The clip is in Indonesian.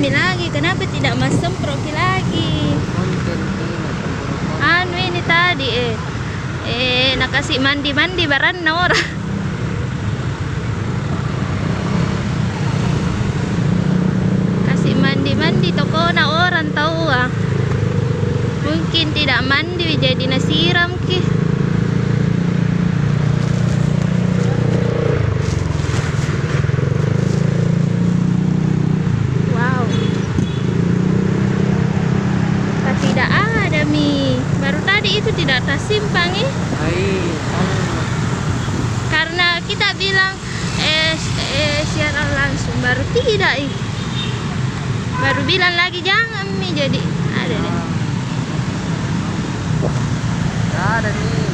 Mi lagi, kenapa tidak masuk profi lagi? Anu ini tadi nak kasih mandi baran orang. Kasih mandi toko na orang tahu ah. Mungkin tidak mandi jadi nasiram ki. Wow. Tidak ada Mi. Baru tadi itu tidak tersimpan karena kita bilang siaran langsung baru tidak baru bilang lagi jangan Mi, jadi ada deh. Ada nih.